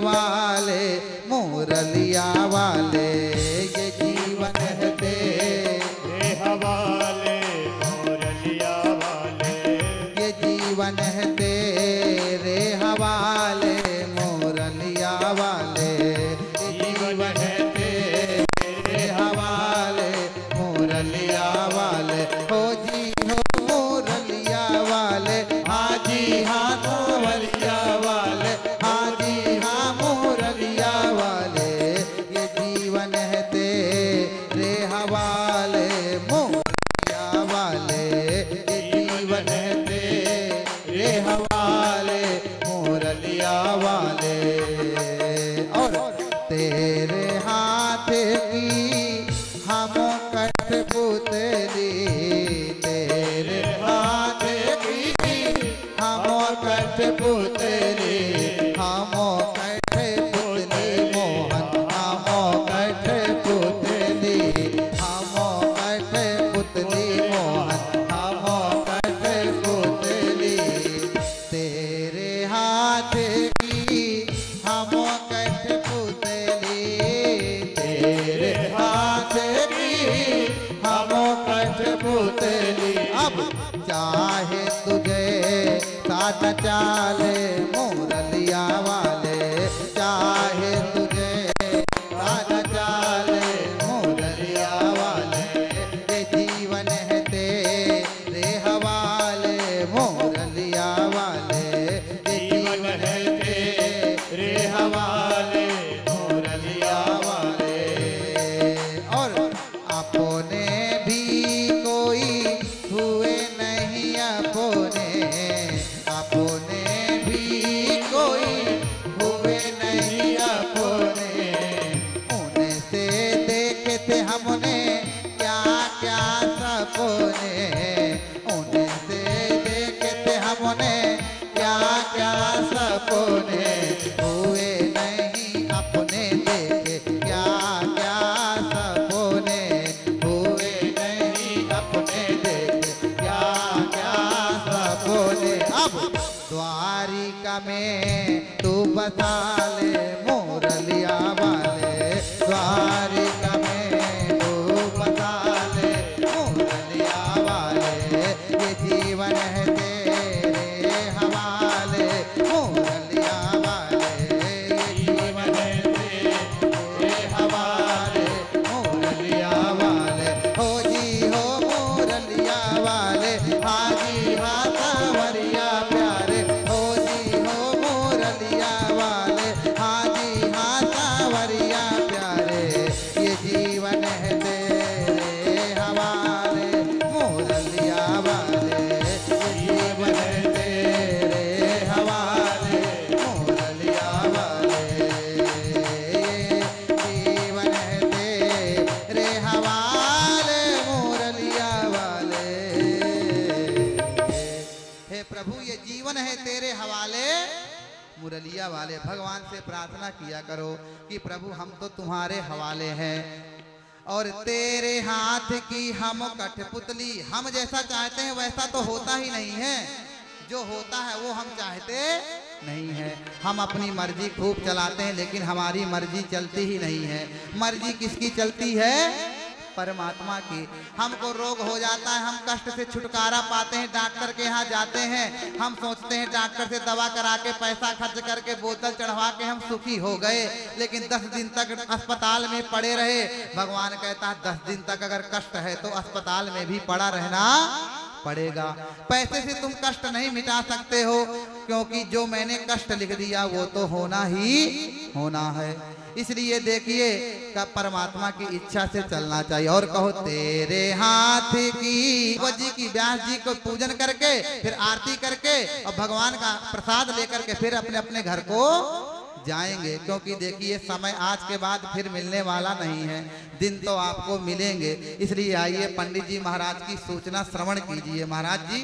हवाले मुरलिया वाले, ये जीवन है तेरे हवाले मुरलिया वाले, ये जीवन है तेरे हवाले मुरलिया वाले, ये जीवन है तेरे हवाले मुरलिया वाले। हो जी हो मुरलिया वाले, हाँ जी हाँ मुरलिया वाले, हाँ जी हाँ मुरलिया वाले, ये जीवन है तेरे हवाले मुरलिया वाले, ये जीवन है तेरे हवाले मुरलिया वाले। और तेरे हाथ की हम कठपुतली, तेरे हाथ की हम कठपुतली, हम कठपुतली मोहन, हम कठपुतली, हम कठपुतली मोहन, हम कठपुतली। तेरे हाथ की हम कठपुतली, तेरे हाथ की हम कठपुतली। अब चाहे तुझे साथ चाले मुरलिया वाले, चाहे तुझे साथ चाले मुरलिया वाले, ये जीवन है तेरे हवाले मुरलिया वाले, ये जीवन है तेरे हवाले मुरलिया वाले। और अपने भी कोई हुए नहीं अपने, अपने भी कोई हुए नहीं अपने, उनसे देखते हमने क्या क्या सपने, उनसे देखते हमने क्या क्या सपने, हुए नहीं अपने देखे क्या क्या सपने, हुए नहीं अपने देखे क्या क्या सपने। अब द्वारिका में तू बसा ले मुरलिया वाले, द्वारिका में तू बसा ले मुरलिया वाले, ये जीवन है तेरे हवाले मुरलिया वाले, ये जीवन है तेरे हवाले मुरलिया वाले। हो जी हो मुरलिया वाले, हाँ जी हाँ सांवरिया प्यारे, हो जी हो मुरलिया वाले, हाँ जी हाँ सांवरिया प्यारे, ये जीवन है तेरे हवाले मुरलिया वाले, ये जीवन है तेरे हवाले मुरलिया वाले, ये जीवन है तेरे हवाले मुरलिया वाले। हे प्रभु, ये जीवन है तेरे हवाले मुरलिया वाले। भगवान से प्रार्थना किया करो कि प्रभु हम तो तुम्हारे हवाले हैं और तेरे हाथ की हम कठपुतली, हम जैसा चाहते हैं वैसा तो होता ही नहीं है, जो होता है वो हम चाहते नहीं है। हम अपनी मर्जी खूब चलाते हैं लेकिन हमारी मर्जी चलती ही नहीं है। मर्जी किसकी चलती है? परमात्मा की। हमको रोग हो जाता है, हम कष्ट से छुटकारा पाते हैं, डॉक्टर के यहाँ जाते हैं, हम सोचते हैं डॉक्टर से दवा करा के पैसा खर्च करके बोतल चढ़वा के हम सुखी हो गए, लेकिन 10 दिन तक अस्पताल में पड़े रहे। भगवान कहता है 10 दिन तक अगर कष्ट है तो अस्पताल में भी पड़ा रहना पड़ेगा। पैसे से तुम कष्ट नहीं मिटा सकते हो, क्योंकि जो मैंने कष्ट लिख दिया वो तो होना ही होना है। इसलिए देखिए का परमात्मा की इच्छा से चलना चाहिए। और कहो तेरे हाथ की जी की व्यास जी को पूजन करके फिर आरती करके और भगवान का प्रसाद लेकर के फिर अपने अपने घर को जाएंगे, क्योंकि देखिए समय आज के बाद फिर मिलने वाला नहीं है, दिन तो आपको मिलेंगे। इसलिए आइए पंडित जी महाराज की सूचना श्रवण कीजिए। महाराज जी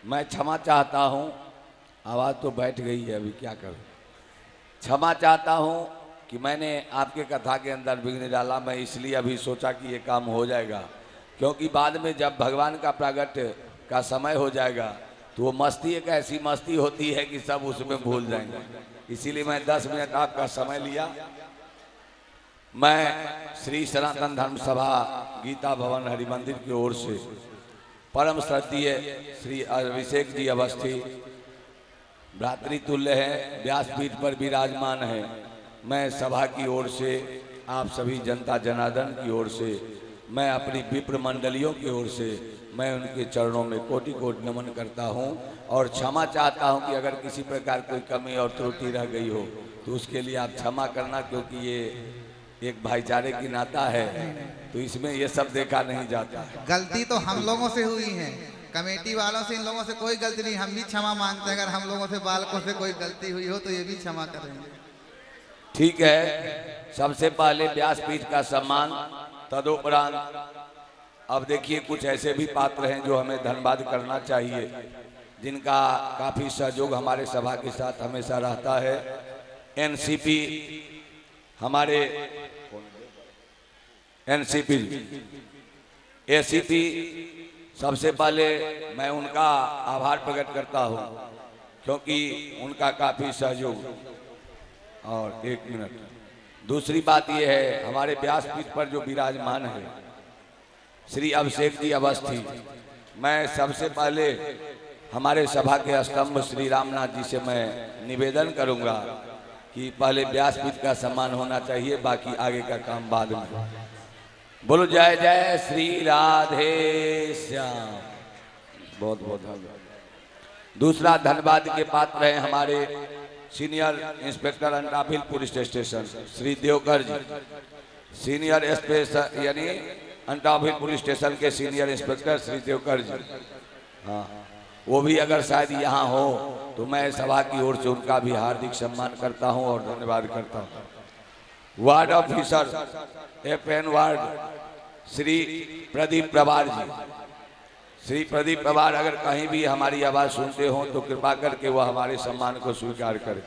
मैं क्षमा चाहता हूँ, आवाज़ तो बैठ गई है, अभी क्या करूँ। क्षमा चाहता हूँ कि मैंने आपके कथा के अंदर विघ्न डाला। मैं इसलिए अभी सोचा कि ये काम हो जाएगा, क्योंकि बाद में जब भगवान का प्रागट्य का समय हो जाएगा तो वो मस्ती एक ऐसी मस्ती होती है कि सब उसमें भूल जाएंगे। इसीलिए मैं 10 मिनट आपका समय लिया। मैं श्री सनातन धर्म सभा गीता भवन हरि मंदिर की ओर से परम श्रद्धेय श्री अभिषेक जी अवस्थी भ्रातृतुल्य हैं, व्यासपीठ पर विराजमान है। मैं सभा की ओर से आप सभी जनता जनार्दन की ओर से, मैं अपनी विप्र मंडलियों की ओर से मैं उनके चरणों में कोटि कोटि नमन करता हूं और क्षमा चाहता हूं कि अगर किसी प्रकार कोई कमी और त्रुटि रह गई हो तो उसके लिए आप क्षमा करना, क्योंकि ये एक भाईचारे की नाता है तो इसमें ये सब देखा नहीं जाता है। गलती तो हम लोगों से हुई है, कमेटी वालों से, इन लोगों से कोई गलती नहीं, हम भी क्षमा मांगते हैं। अगर हम लोगों से बालकों से कोई गलती हुई हो तो ये भी क्षमा करेंगे। ठीक है, सबसे पहले व्यासपीठ का सम्मान, तदुपरांत अब देखिए कुछ ऐसे भी पात्र हैं जो हमें धन्यवाद करना चाहिए, जिनका काफी सहयोग हमारे सभा के साथ हमेशा रहता है। एनसीपी हमारे एनसीपी एसीपी, सबसे पहले मैं उनका आभार प्रकट करता हूं क्योंकि उनका काफी सहयोग। और एक मिनट, दूसरी बात यह है, हमारे व्यासपीठ पर जो विराजमान है श्री अभिषेक जी अवस्थी, मैं सबसे पहले हमारे सभा के स्तंभ श्री रामनाथ जी से मैं निवेदन करूंगा कि पहले व्यासपीठ का सम्मान होना चाहिए, बाकी आगे का काम बाद में। बोलो जय जय श्री राधे श्याम। बहुत बहुत धन्यवाद। दूसरा धन्यवाद के पात्र हैं हमारे senior inspector Antop Hill police station Shri Devkar ji, senior inspector यानी अंटाभिल पुलिस स्टेशन के सीनियर इंस्पेक्टर श्री देवकर जी। हाँ, वो भी अगर शायद यहाँ हो तो मैं सभा की ओर से उनका भी हार्दिक सम्मान करता हूँ और धन्यवाद करता हूँ। Ward officer FN ward Shri Pradeep प्रभार जी, श्री प्रदीप प्रभार अगर कहीं भी हमारी आवाज सुनते हो तो कृपा करके वह हमारे सम्मान को स्वीकार करें।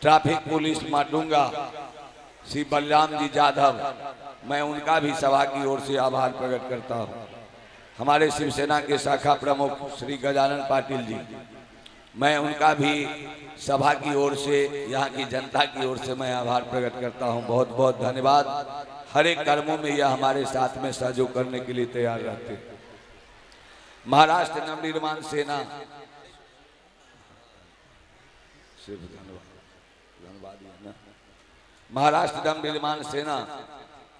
ट्रैफिक पुलिस माटुंगा श्री बलराम जी जाधव, मैं उनका भी सभा की ओर से आभार प्रकट करता हूँ। हमारे शिवसेना के शाखा प्रमुख श्री गजानन पाटिल जी, मैं उनका भी सभा की ओर से, यहाँ की जनता की ओर से मैं आभार प्रकट करता हूँ। बहुत बहुत धन्यवाद। हर एक कर्मों में यह हमारे साथ में सहयोग करने के लिए तैयार रहते हैं। महाराष्ट्र नवनिर्माण सेना, महाराष्ट्र नवनिर्माण सेना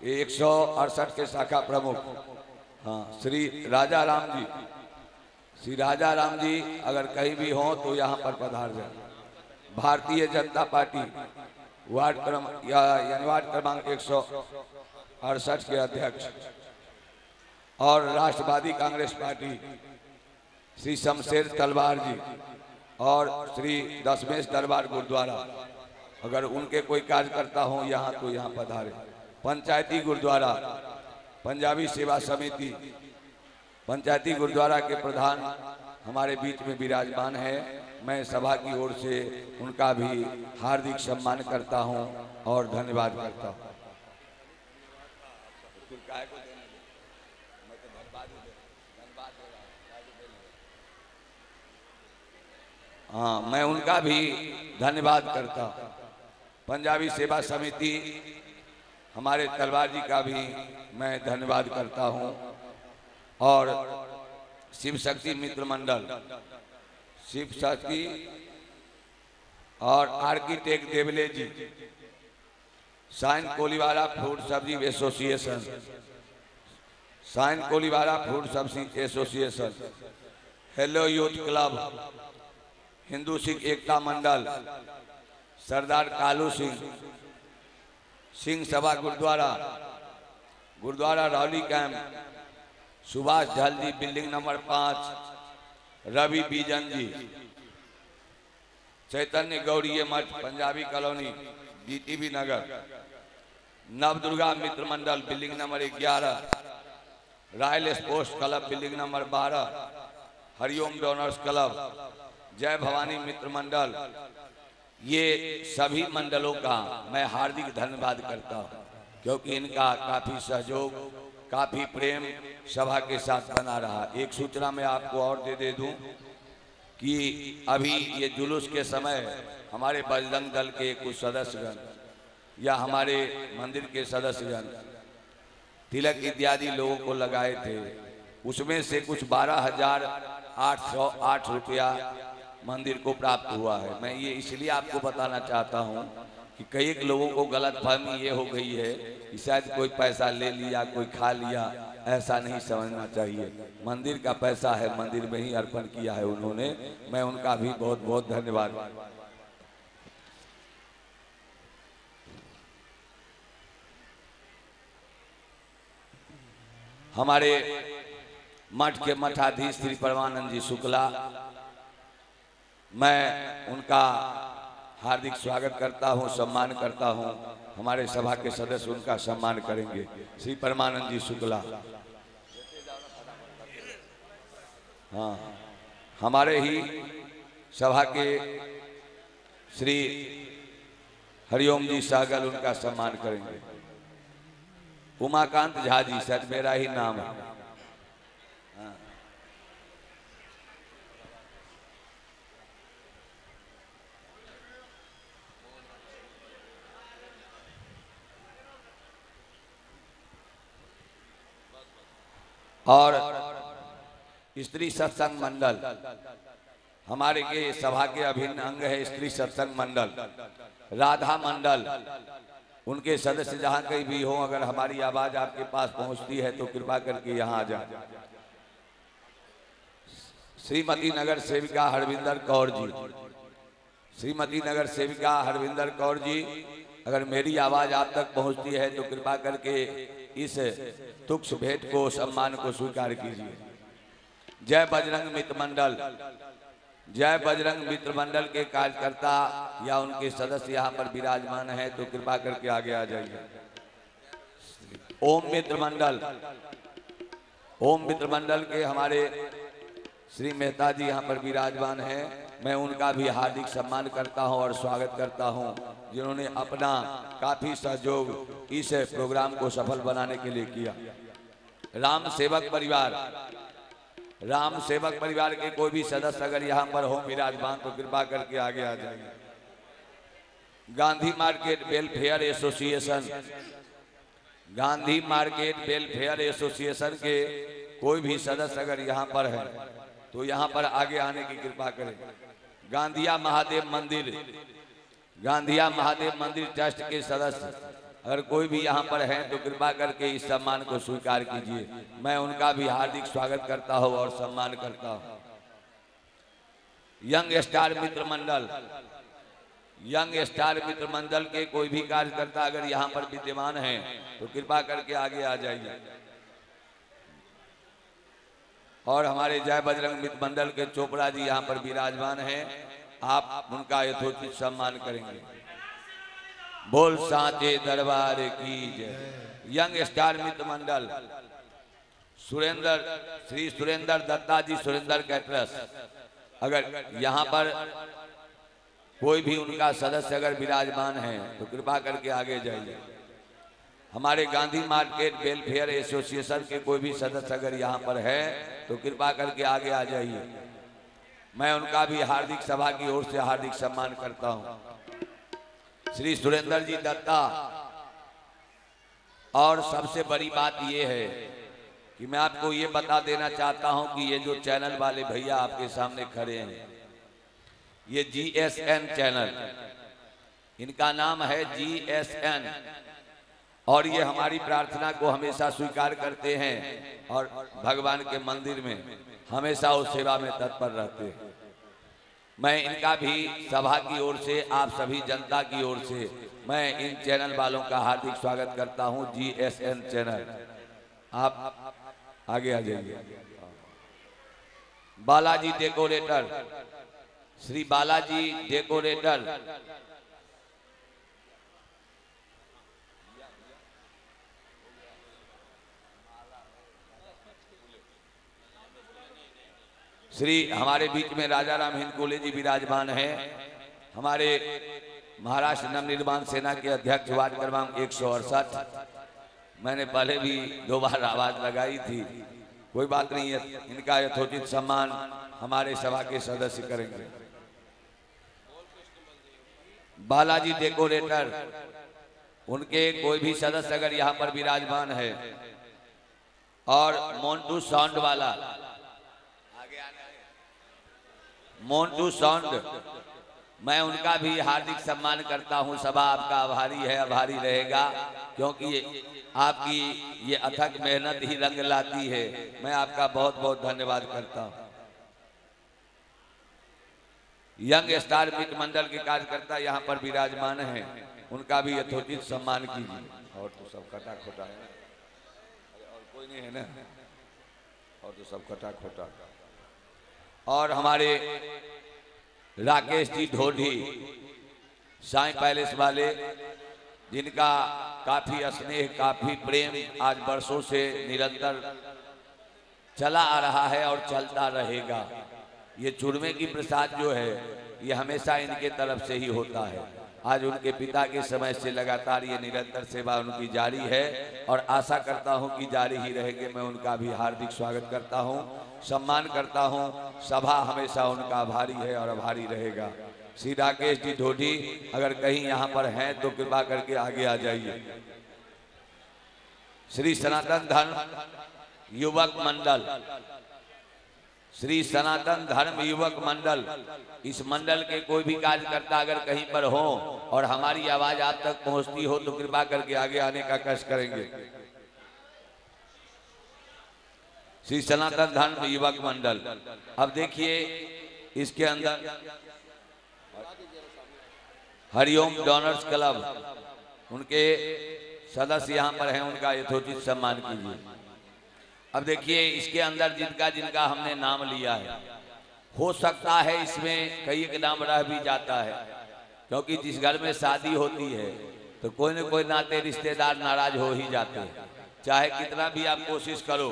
168 के शाखा प्रमुख, हाँ, श्री राजा राम जी, श्री राजा राम जी अगर कहीं भी हो तो यहाँ पर पधार जाए। भारतीय जनता पार्टी वार्ड क्रमांक 168 के अध्यक्ष और राष्ट्रवादी कांग्रेस पार्टी श्री शमशेर तलवार जी और श्री दशमेश दरबार गुरुद्वारा, अगर उनके कोई कार्यकर्ता हो यहाँ तो यहाँ पधारे। पंचायती गुरुद्वारा पंजाबी सेवा समिति, पंचायती गुरुद्वारा के प्रधान हमारे बीच में विराजमान है। मैं सभा की ओर से उनका भी हार्दिक सम्मान करता हूं और धन्यवाद करता हूं। हाँ, मैं उनका भी धन्यवाद करता हूं। पंजाबी सेवा समिति हमारे तलवार जी का भी मैं धन्यवाद करता हूं और शिव शक्ति मित्र मंडल, शिव शक्ति और आर्किटेक्ट देवले जी, साइन कोलीवाला फ्रूट सब्जी एसोसिएशन, साइन कोलीवाला फ्रूट सब्जी association, hello youth club, Hindu Sikh Ekta Mandal, Sardar Kalu Singh Sabha Gurudwara, Gurudwara Rauli camp, Subhash Dhal ji building number 5, Ravi बीजन जी, Chaitanya Gaudiya Math Punjabi colony DTV Nagar, Navdurga Mitra Mandal building number 11, royal sports club building number 12, Hariom donors club, Jai Bhavani मित्र मंडल, ये सभी मंडलों का मैं हार्दिक धन्यवाद करता हूँ क्योंकि इनका काफी सहयोग काफी प्रेम सभा के साथ बना रहा। एक सूचना मैं आपको और दे दूं कि अभी ये जुलूस के समय हमारे बजरंग दल के कुछ सदस्यगण या हमारे मंदिर के सदस्यगण तिलक इत्यादि लोगों को लगाए थे, उसमें से कुछ 12,808 रुपया मंदिर को प्राप्त हुआ है। मैं ये इसलिए आपको बताना चाहता हूँ कि कई लोगों को गलतफहमी ये हो गई है कि शायद कोई पैसा ले लिया, कोई खा लिया, ऐसा नहीं समझना चाहिए। मंदिर का पैसा है, मंदिर में ही अर्पण किया है उन्होंने, मैं उनका भी बहुत बहुत धन्यवाद। हमारे मठ के मठाधीश श्री परमानंद जी शुक्ला, मैं उनका हार्दिक स्वागत करता हूं, सम्मान करता हूं। हमारे सभा के सदस्य उनका सम्मान करेंगे। श्री परमानंद जी शुक्ला, हाँ, हमारे ही सभा के श्री हरिओम जी सहगल उनका सम्मान करेंगे। उमाकांत झा जी, सच मेरा ही नाम है। हाँ। और स्त्री सत्संग मंडल, हमारे के सभा के अभिन्न अंग है स्त्री सत्संग मंडल, राधा मंडल, उनके सदस्य जहां कहीं भी हो, अगर हमारी आवाज आपके पास पहुंचती है तो कृपा करके यहां आ जाए। श्रीमती नगर सेविका हरविंदर कौर जी, श्रीमती नगर सेविका हरविंदर कौर जी, अगर मेरी आवाज आप तक पहुंचती है तो कृपा करके इस तुक्ष भेंट को, सम्मान को स्वीकार कीजिए। जय बजरंग मित्र मंडल, जय बजरंग मित्र मंडल के कार्यकर्ता या उनके सदस्य यहाँ पर विराजमान है तो कृपा करके आगे आ जाइए। ओम मित्र मंडल, ओम मित्र मंडल के हमारे श्री मेहता जी यहाँ पर विराजमान हैं, मैं उनका भी हार्दिक सम्मान करता हूँ और स्वागत करता हूँ, जिन्होंने अपना काफी सहयोग इस प्रोग्राम को सफल बनाने के लिए किया। राम सेवक परिवार, राम सेवक परिवार के कोई भी सदस्य अगर यहाँ पर हो विराजमान तो कृपा करके आगे आ जाइए। Gandhi market welfare association, Gandhi market welfare association के कोई भी सदस्य अगर यहाँ पर है तो यहाँ पर आगे आने की कृपा करें। गांधिया महादेव मंदिर, गांधिया महादेव मंदिर ट्रस्ट के सदस्य अगर कोई भी यहाँ पर है तो कृपा करके इस सम्मान को स्वीकार कीजिए। मैं उनका भी हार्दिक स्वागत करता हूँ और सम्मान करता हूँ। यंग स्टार मित्र मंडल, यंग स्टार मित्र मंडल के कोई भी कार्यकर्ता अगर यहाँ पर विद्यमान है तो कृपा करके आगे आ जाइए। और हमारे जय बजरंग मित्र मंडल के चोपड़ा जी यहाँ पर विराजमान हैं, आप उनका यथोचित सम्मान करेंगे। बोल साचे दरबार की जय। यंग स्टार मित्र मंडल सुरेंद्र, श्री सुरेंद्र दत्ता जी, सुरेंद्र कैटरस, अगर यहाँ पर कोई भी उनका सदस्य अगर विराजमान है तो कृपा करके आगे जाइए। हमारे गांधी मार्केट वेलफेयर एसोसिएशन के कोई भी सदस्य अगर यहाँ पर है तो कृपा करके आगे आ जाइए। मैं उनका भी हार्दिक सभा की ओर से हार्दिक सम्मान करता हूँ। श्री सुरेंद्र जी दत्ता, और सबसे बड़ी बात यह है कि मैं आपको ये बता देना चाहता हूं कि ये जो चैनल वाले भैया आपके सामने खड़े हैं, ये GSN चैनल, इनका नाम है GSN, और ये हमारी प्रार्थना को हमेशा स्वीकार करते हैं और भगवान के मंदिर में हमेशा उस सेवा में तत्पर रहते हैं। मैं इनका भी सभा की ओर से, आप सभी जनता की ओर से मैं इन चैनल वालों का हार्दिक स्वागत करता हूं। GSN चैनल, आप आगे आ जाइए। बालाजी डेकोरेटर, श्री बालाजी डेकोरेटर, श्री हमारे बीच में राजा राम हिंदकोले जी विराजमान हैं, हमारे महाराष्ट्र नवनिर्माण सेना के अध्यक्ष वार्ड क्रमांक 168, मैंने पहले भी 2 बार आवाज लगाई थी, कोई बात नहीं है, इनका यथोचित सम्मान हमारे सभा के सदस्य करेंगे। बालाजी डेकोरेटर, उनके कोई भी सदस्य अगर यहाँ पर विराजमान है, और मोन्टू साउंड वाला, मोन्टू साउंड, मैं उनका भी हार्दिक सम्मान करता हूं। सभा आपका आभारी है, आभारी रहेगा, क्योंकि आपकी ये अथक मेहनत ही रंग लाती है। मैं आपका बहुत बहुत धन्यवाद करता हूं। यंग स्टार मिट मंडल के कार्यकर्ता यहाँ पर विराजमान हैं, उनका भी यथोचित सम्मान कीजिए। और तो सब कटा खोटा है, और कोई नहीं है ना, और तो सब कटा खोटा। और हमारे राकेश जी ढोढी, साईं पैलेस वाले, जिनका काफी स्नेह, काफी प्रेम आज वर्षों से निरंतर चला आ रहा है और चलता रहेगा। ये चूरमे की प्रसाद जो है, ये हमेशा इनके तरफ से ही होता है। आज उनके पिता के समय से लगातार ये निरंतर सेवा उनकी जारी है, और आशा करता हूं कि जारी ही रहेगी। मैं उनका भी हार्दिक स्वागत करता हूं, सम्मान करता हूं। सभा हमेशा उनका आभारी है और आभारी रहेगा। श्री राकेश जी ढोढी अगर कहीं यहाँ पर हैं तो कृपा करके आगे आ जाइए। श्री सनातन धर्म युवक मंडल, श्री सनातन धर्म युवक मंडल, इस मंडल के कोई भी कार्यकर्ता अगर कहीं पर हो और हमारी आवाज आप तक पहुंचती हो तो कृपा करके आगे आने का कष्ट करेंगे। श्री सनातन धर्म युवक मंडल, अब देखिए इसके अंदर हरिओम डोनर्स क्लब, उनके सदस्य यहाँ पर हैं, उनका यथोचित सम्मान कीजिए। अब देखिए इसके अंदर जिनका जिनका हमने नाम लिया है, हो सकता है इसमें कई एक नाम रह भी जाता है, क्योंकि जिस घर में शादी होती है तो कोई न कोई नाते रिश्तेदार नाराज हो ही जाते हैं। चाहे कितना भी आप कोशिश करो,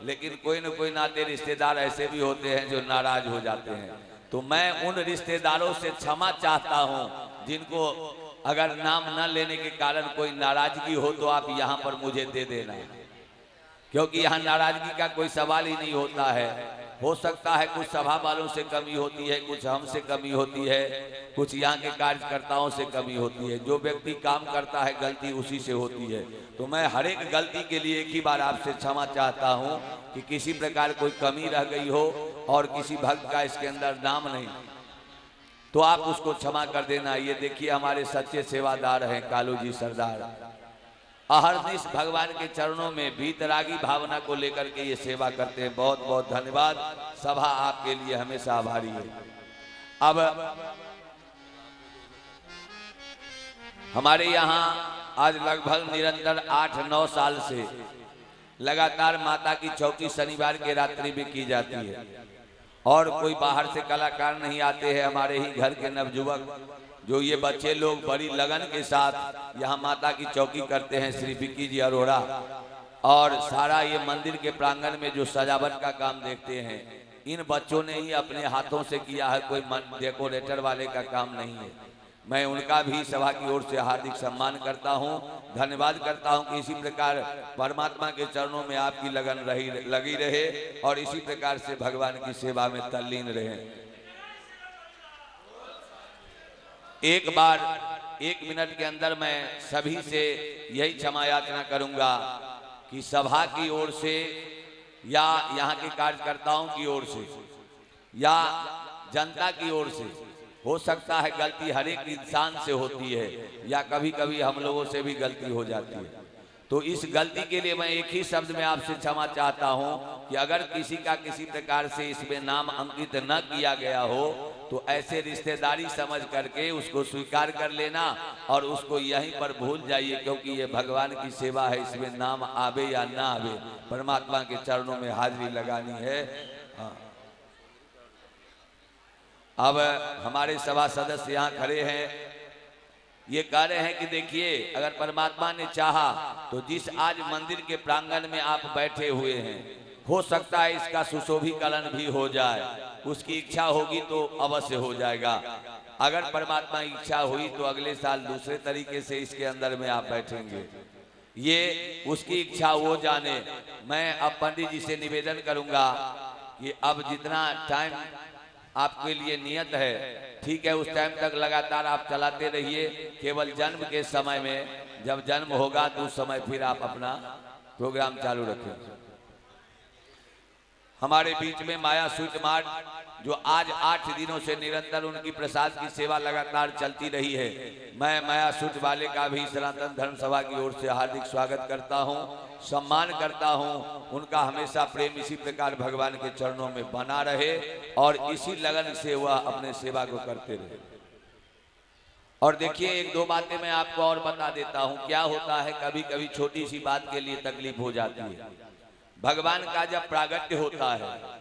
लेकिन कोई न कोई नाते रिश्तेदार ऐसे भी होते हैं जो नाराज हो जाते हैं। तो मैं उन रिश्तेदारों से क्षमा चाहता हूं जिनको अगर नाम न लेने के कारण कोई नाराजगी हो तो आप यहाँ पर मुझे दे देना, क्योंकि यहाँ नाराजगी का कोई सवाल ही नहीं होता है। हो सकता है कुछ सभा वालों से कमी होती है, कुछ हमसे कमी होती है, कुछ यहाँ के कार्यकर्ताओं से कमी होती है। जो व्यक्ति काम करता है गलती उसी से होती है। तो मैं हर एक गलती के लिए एक ही बार आपसे क्षमा चाहता हूँ कि किसी प्रकार कोई कमी रह गई हो और किसी भक्त का इसके अंदर नाम नहीं, तो आप उसको क्षमा कर देना। ये देखिए हमारे सच्चे सेवादार हैं कालू जी सरदार, अहरनिश भगवान के चरणों में वीतरागी भावना को लेकर के ये सेवा करते हैं। बहुत बहुत धन्यवाद। सभा आपके लिए हमेशा आभारी है। अब हमारे यहाँ आज लगभग निरंतर 8-9 साल से लगातार माता की चौकी शनिवार के रात्रि में की जाती है, और कोई बाहर से कलाकार नहीं आते हैं। हमारे ही घर के नवयुवक जो ये बच्चे लोग बड़ी लगन के साथ यहाँ माता की चौकी करते हैं, श्री विक्की जी अरोड़ा, और सारा ये मंदिर के प्रांगण में जो सजावट का काम देखते हैं, इन बच्चों ने ही अपने हाथों से किया है, कोई डेकोरेटर वाले का काम नहीं है। मैं उनका भी सभा की ओर से हार्दिक सम्मान करता हूं, धन्यवाद करता हूं कि इसी प्रकार परमात्मा के चरणों में आपकी लगन लगी रहे और इसी प्रकार से भगवान की सेवा में तल्लीन रहे। एक बार 1 मिनट के अंदर मैं सभी से यही क्षमा याचना करूंगा कि सभा की ओर से या यहाँ के कार्यकर्ताओं की ओर से या जनता की ओर से, हो सकता है गलती हर एक इंसान से होती है या कभी कभी हम लोगों से भी गलती हो जाती है। तो इस गलती के लिए मैं एक ही शब्द में आपसे क्षमा चाहता हूं कि अगर किसी का किसी प्रकार से इसमें नाम अंकित न किया गया हो तो ऐसे रिश्तेदारी समझ करके उसको स्वीकार कर लेना और उसको यहीं पर भूल जाइए, क्योंकि ये भगवान की सेवा है। इसमें नाम आवे या ना आवे, परमात्मा के चरणों में हाजिरी लगानी है। हाँ। अब हमारे सभा सदस्य यहाँ खड़े हैं, ये कह रहे हैं कि देखिए अगर परमात्मा ने चाहा तो जिस आज मंदिर के प्रांगण में आप बैठे हुए हैं, हो सकता है इसका सुशोभीकरण भी हो जाए। उसकी इच्छा होगी तो अवश्य हो जाएगा। अगर परमात्मा की इच्छा हुई तो अगले साल दूसरे तरीके से इसके अंदर में आप बैठेंगे। ये उसकी इच्छा वो जाने। मैं अब पंडित जी से निवेदन करूंगा कि अब जितना टाइम आपके लिए नियत है, ठीक है, उस टाइम तक लगातार आप चलाते रहिए। केवल जन्म के समय में, जब जन्म होगा तो उस समय फिर आप अपना प्रोग्राम चालू रखें। हमारे बीच में माया स्वीट मार्ट, जो आज 8 दिनों से निरंतर उनकी प्रसाद की सेवा लगातार चलती रही है, मैं माया स्वीट वाले का भी सनातन धर्म सभा की ओर से हार्दिक स्वागत करता हूं, सम्मान करता हूं। उनका हमेशा प्रेम इसी प्रकार भगवान के चरणों में बना रहे और इसी लगन से वह अपने सेवा को करते रहे। और देखिए, एक दो बातें मैं आपको और बता देता हूं। क्या होता है, कभी कभी छोटी सी बात के लिए तकलीफ हो जाती है। भगवान का जब प्रागट्य होता है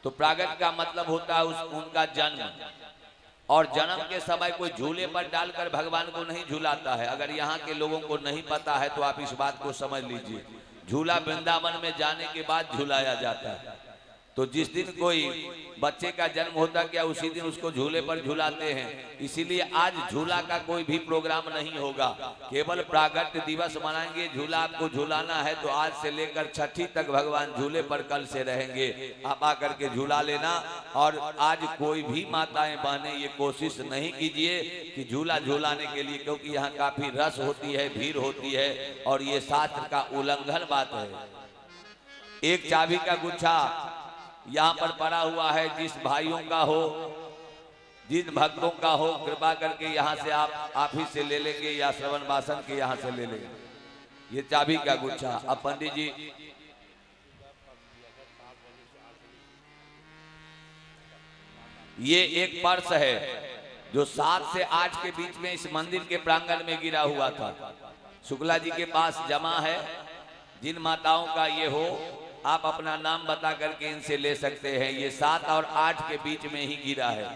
तो प्रागट्य का मतलब होता है उनका जन्म, और जन्म के समय कोई झूले पर डालकर भगवान को नहीं झूलाता है। अगर यहाँ के लोगों को नहीं पता है तो आप इस बात को समझ लीजिए। झूला वृंदावन में जाने के बाद झूलाया जाता है। तो जिस दिन कोई बच्चे का जन्म होता, क्या उसी दिन उसको झूले पर झूलाते हैं। इसीलिए आज झूला का कोई भी प्रोग्राम नहीं होगा, केवल प्रागट्य दिवस मनाएंगे। झूला आपको झूलाना है तो आज से लेकर छठी तक भगवान झूले पर कल से रहेंगे। आप आकर के झूला लेना। और आज कोई भी माताएं बहनें ये कोशिश नहीं कीजिए कि झूला झूलाने के लिए, क्योंकि यहाँ काफी रस होती है, भीड़ होती है, और ये शास्त्र का उल्लंघन बात है। एक चाबी का गुच्छा यहाँ पर पड़ा हुआ है, जिस भाइयों का हो, जिन भक्तों का हो, कृपा करके यहाँ से आप ही से ले लेंगे या श्रवण वासन के यहाँ से ले लेंगे। ये चाबी का गुच्छा। अब पंडित जी, ये एक पर्स है जो 7 से 8 के बीच में इस मंदिर के प्रांगण में गिरा हुआ था। शुक्ला जी के पास जमा है। जिन माताओं का ये हो, आप अपना नाम बता करके इनसे ले सकते हैं। ये 7 और 8 के बीच में ही गिरा है।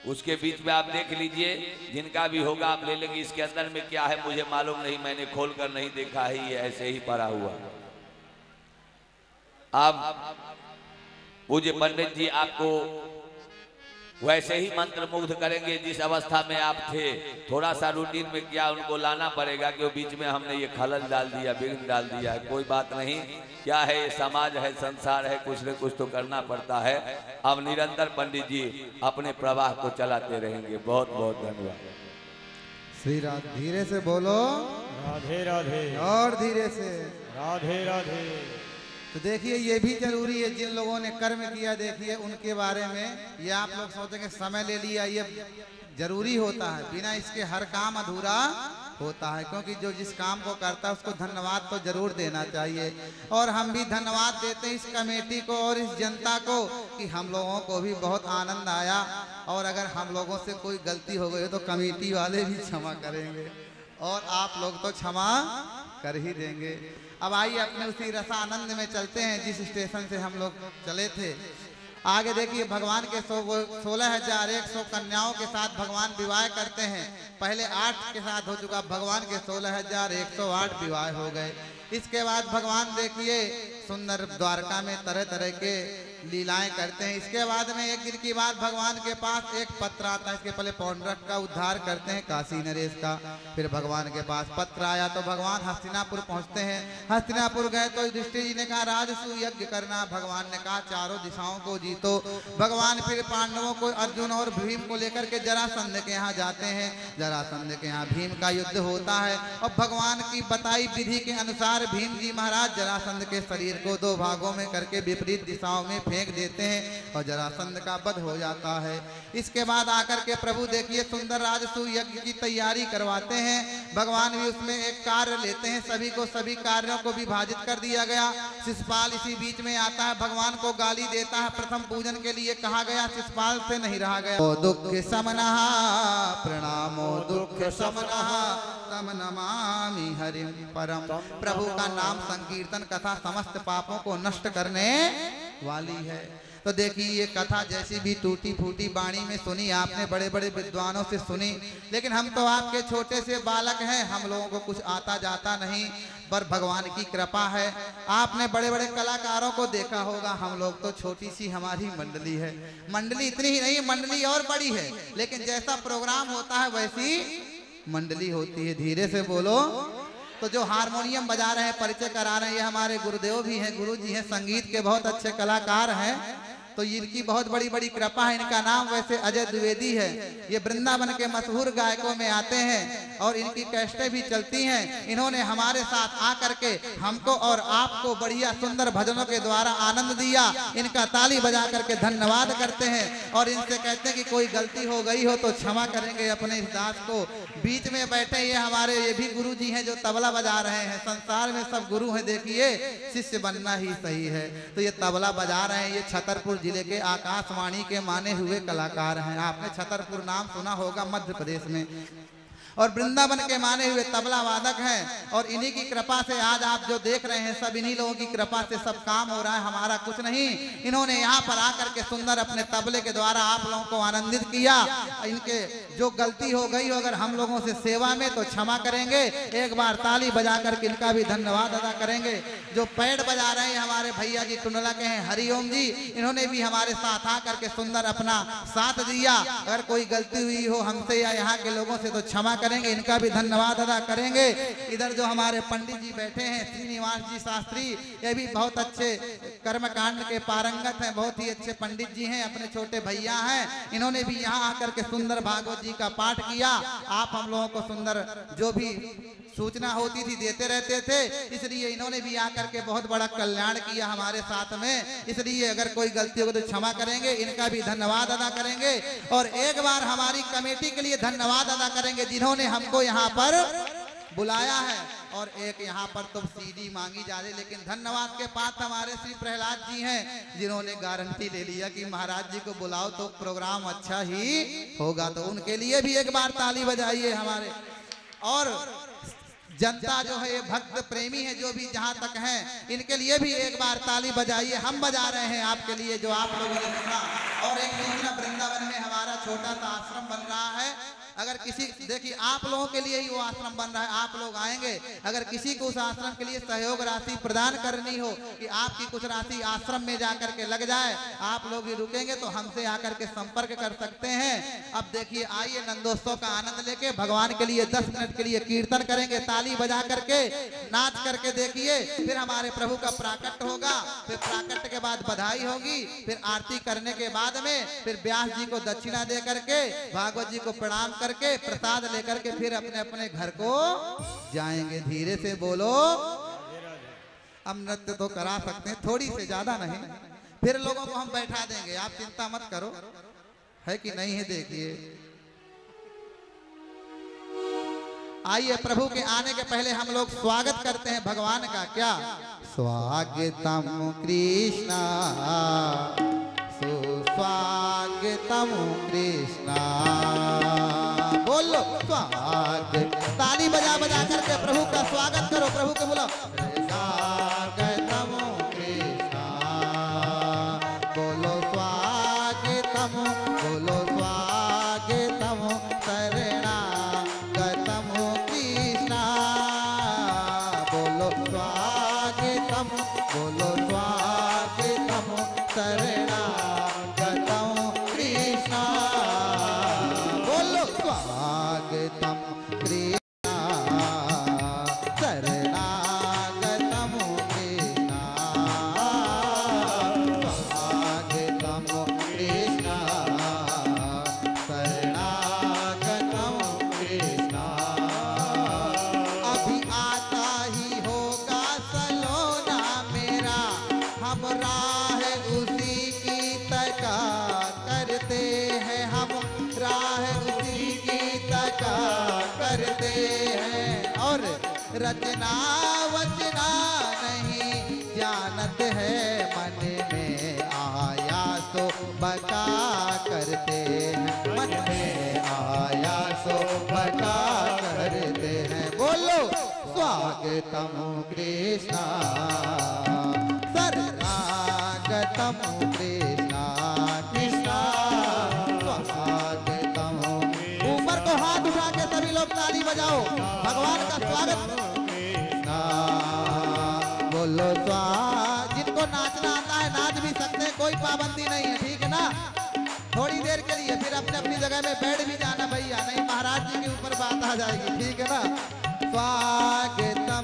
उसके बीच में आप देख लीजिए, जिनका भी होगा आप ले लेंगे। इसके अंदर में क्या है मुझे मालूम नहीं, मैंने खोल कर नहीं देखा है, ये ऐसे ही पड़ा हुआ। आप पूज्य पंडित जी आपको वैसे ही मंत्र मुग्ध करेंगे जिस अवस्था में आप थे। थोड़ा सा रूटीन में क्या उनको लाना पड़ेगा कि बीच में हमने ये खलल डाल दिया, विघ्न डाल दिया है। कोई बात नहीं, क्या है, ये समाज है, संसार है, कुछ न कुछ तो करना पड़ता है। अब निरंतर पंडित जी अपने प्रवाह को चलाते रहेंगे। बहुत बहुत धन्यवाद। श्री राधे। धीरे से बोलो। राधे राधे। और धीरे से। राधे राधे। तो देखिए, ये भी जरूरी है। जिन लोगों ने कर्म किया, देखिए उनके बारे में ये आप लोग सोचेंगे समय ले लिया, ये जरूरी होता है। बिना इसके हर काम अधूरा होता है, क्योंकि जो जिस काम को करता है उसको धन्यवाद तो जरूर देना चाहिए। और हम भी धन्यवाद देते हैं इस कमेटी को और इस जनता को कि हम लोगों को भी बहुत आनंद आया। और अगर हम लोगों से कोई गलती हो गई तो कमेटी वाले भी क्षमा करेंगे और आप लोग तो क्षमा कर ही देंगे। अब आइए अपने उसी रसानंद में चलते हैं जिस स्टेशन से हम लोग चले थे। आगे देखिए, भगवान के 16,100 कन्याओं के साथ भगवान विवाह करते हैं। पहले 8 के साथ हो चुका, भगवान के 16,108 विवाह हो गए। इसके बाद भगवान देखिए सुंदर द्वारका में तरह तरह के लीलाएं करते हैं। इसके बाद में एक दिन की बात, भगवान के पास एक पत्र आता है। इसके पहले पौंड्रक का उद्धार करते हैं, काशी नरेश का। फिर भगवान के पास पत्र आया तो भगवान हस्तिनापुर पहुंचते हैं। हस्तिनापुर गए तो युधिष्ठिर जी ने कहा राजसूय यज्ञ करना। भगवान ने कहा चारों दिशाओं को जीतो। भगवान फिर पांडवों को, अर्जुन और भीम को लेकर के जरासंध के यहाँ जाते हैं। जरासंध के यहाँ भीम का युद्ध होता है और भगवान की बताई विधि के अनुसार भीम जी महाराज जरासंध के शरीर को 2 भागों में करके विपरीत दिशाओं में फेंक देते हैं और जरासंध का वध हो जाता है। इसके बाद आकर के प्रभु देखिए सुंदर राजसूय यज्ञ की तैयारी करवाते हैं। भगवान भी उसमें एक कार्य लेते हैं। सभी को सभी कार्यों को विभाजित कर दिया गया। शिषपाल इसी बीच में आता है, भगवान को गाली देता है। प्रथम पूजन के लिए कहा गया, शिषपाल से नहीं रहा गया। ओ दुख समनः प्रणामो दुख समनः तम नमामि हरिम परम। प्रभु का नाम संकीर्तन कथा समस्त पापों को नष्ट करने वाली है। तो देखिए, ये कथा जैसी भी टूटी फूटी वाणी में सुनी आपने, बड़े बड़े विद्वानों से सुनी, लेकिन हम तो आपके छोटे से बालक हैं, हम लोगों को कुछ आता जाता नहीं। पर भगवान की कृपा है। आपने बड़े बड़े कलाकारों को देखा होगा, हम लोग तो छोटी सी हमारी मंडली है। मंडली इतनी ही नहीं, मंडली और बड़ी है, लेकिन जैसा प्रोग्राम होता है वैसी मंडली होती है। धीरे से बोलो। तो जो हारमोनियम बजा रहे हैं, परिचय करा रहे हैं, ये हमारे गुरुदेव भी हैं, गुरु जी हैं, संगीत के बहुत अच्छे कलाकार हैं। तो इनकी बहुत बड़ी बड़ी कृपा है। इनका नाम वैसे अजय द्विवेदी है। ये वृंदावन के मशहूर गायकों में आते हैं और इनकी कैसेटें भी चलती हैं। इन्होंने हमारे साथ आकर के हमको और आपको बढ़िया सुंदर भजनों के द्वारा आनंद दिया। इनका ताली बजा करके धन्यवाद करते हैं और इनसे कहते हैं कि कोई गलती हो गई हो तो क्षमा करेंगे अपने इस दास को। बीच में बैठे ये हमारे ये भी गुरु जी हैं जो तबला बजा रहे हैं। संसार में सब गुरु हैं, देखिए शिष्य बनना ही सही है। तो ये तबला बजा रहे हैं। ये छतरपुर जिले के आकाशवाणी के माने हुए कलाकार हैं। आपने छतरपुर नाम सुना होगा मध्य प्रदेश में, और वृंदावन के माने हुए तबला वादक हैं। और इन्हीं की कृपा से आज आप जो देख रहे हैं सब इन्हीं लोगों की कृपा से सब काम हो रहा है, हमारा कुछ नहीं। इन्होंने यहाँ पर आकर के सुंदर अपने तबले के द्वारा आप लोगों को आनंदित किया। इनके जो गलती हो गई हो अगर हम लोगों से सेवा में तो क्षमा करेंगे। एक बार ताली बजा करके इनका भी धन्यवाद अदा करेंगे। जो पैड बजा रहे हैं हमारे भैया जी टुंडला के हैं हरिओम जी, इन्होंने भी हमारे साथ आकर के सुंदर अपना साथ दिया। अगर कोई गलती हुई हो हमसे या यहाँ के लोगों से तो क्षमा करेंगे, इनका भी धन्यवाद अदा करेंगे। इधर जो हमारे पंडित जी बैठे हैं श्रीनिवास जी शास्त्री, ये भी बहुत अच्छे कर्मकांड के पारंगत हैं, बहुत ही अच्छे पंडित जी हैं, अपने छोटे भैया हैं। इन्होंने भी यहाँ आकर के सुंदर भागवत जी का पाठ किया। आप हम लोगों को सुंदर जो भी सूचना होती थी देते रहते थे, इसलिए इन्होंने भी आकर के बहुत बड़ा कल्याण किया हमारे साथ में। इसलिए अगर कोई गलती होगी तो क्षमा करेंगे, इनका भी धन्यवाद अदा करेंगे। और एक बार हमारी कमेटी के लिए धन्यवाद अदा करेंगे जिन्होंने हमको यहाँ पर बुलाया है। और एक यहाँ पर तो सीडी मांगी जा रही, लेकिन धन्यवाद के पात्र हमारे श्री प्रहलाद जी हैं जिन्होंने गारंटी ले लिया कि महाराज जी को बुलाओ तो प्रोग्राम अच्छा ही होगा। तो उनके लिए भी एक बार ताली बजाइए हमारे। और जनता जो है ये भक्त प्रेमी है जो भी जहां तक हैं, इनके लिए भी एक बार ताली बजाइए। हम बजा रहे हैं आपके लिए जो आप लोगों ने सुना। और एक दूसरा वृंदावन में हमारा छोटा सा आश्रम बन रहा है। अगर किसी देखिए आप लोगों के लिए ही वो आश्रम बन रहा है, आप लोग आएंगे। अगर किसी को उस आश्रम के लिए सहयोग राशि प्रदान करनी हो कि आपकी कुछ राशि आश्रम में जाकर के लग जाए, आप लोग भी रुकेंगे तो हमसे आकर के संपर्क कर सकते हैं। अब देखिए आइए नंदोत्सव का आनंद लेके भगवान के लिए 10 मिनट के लिए कीर्तन करेंगे, ताली बजा करके नाच करके देखिए। फिर हमारे प्रभु का प्राकट्य होगा, फिर प्राकट्य के बाद बधाई होगी, फिर आरती करने के बाद में फिर व्यास जी को दक्षिणा दे करके भागवत जी को प्रणाम करके प्रसाद लेकर के फिर अपने अपने घर को जाएंगे। धीरे से बोलो। अब नृत्य तो करा सकते हैं, थोड़ी से ज्यादा नहीं, फिर लोगों को हम बैठा देंगे, आप चिंता मत करो। है कि नहीं है? देखिए आइए प्रभु के आने के पहले हम लोग स्वागत करते हैं भगवान का। क्या स्वागतम कृष्णा सुस्वागतम कृष्णा, बोलो स्वागत। ताली बजा बजा करके प्रभु का स्वागत करो, प्रभु के बोलो स्वागतम कृष्णा, बोलो स्वागतम, बोलो स्वागतम शरणागतम कृष्णा, बोलो स्वागतम, बोलो स्वागतम शरणागतम कृष्णा, बोलो स्वागतम कृष्णा शरणागतम कृष्णा, स्वागतम कृष्णा शरणागतम कृष्णा। अभी आता ही होगा सलोना मेरा, हम राह उसी की तका करते हैं, हम राह उसी की तका करते हैं। और रचना वचना नहीं जानत है, मन में आया सो बका करते हैं, मन में आया सो बका करते हैं। बोलो स्वागतम कृष्णा शरणागतम कृष्णा, कृष्णा स्वागतम। ऊपर को हाथ उठा के सभी लोग ताली बजाओ, भगवान का स्वागत। बोलो जिनको नाचना आता है नाच भी सकते हैं, कोई पाबंदी नहीं है, ठीक है ना? थोड़ी देर के लिए फिर अपने अपनी जगह में बैठ भी जाना भैया, नहीं महाराज जी के ऊपर बात आ जाएगी, ठीक है ना? स्वागतम